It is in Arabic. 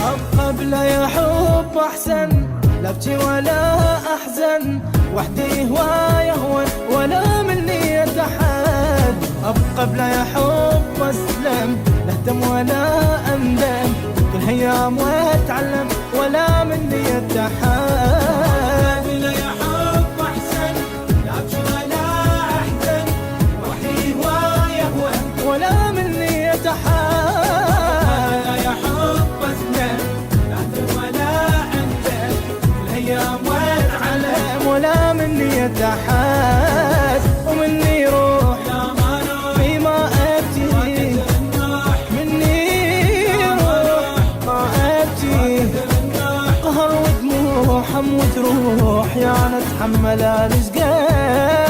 أبقى بلا يا حب أحسن، لا أبكي ولا أحزن، وحدي هواي أهون ولا مني أتحد. أبقى بلا يا حب أسلم، لا أهتم ولا أندم، كل هيام وأتعلم ولا مني أتحد. بلا يا حب أحسن، لا أبكي ولا أحزن، وحدي هواي أهون ولا مني أتحد. بلا يا حب أسلم، لا أهتم ولا أندم، كل هيام وأتعلم ولا مني أتحد. ومني روح يا ما روح فيما أبكي، مني روح ما أبكي، قهر ودموع هم وتروح، يعني أتحمل الأشقاء.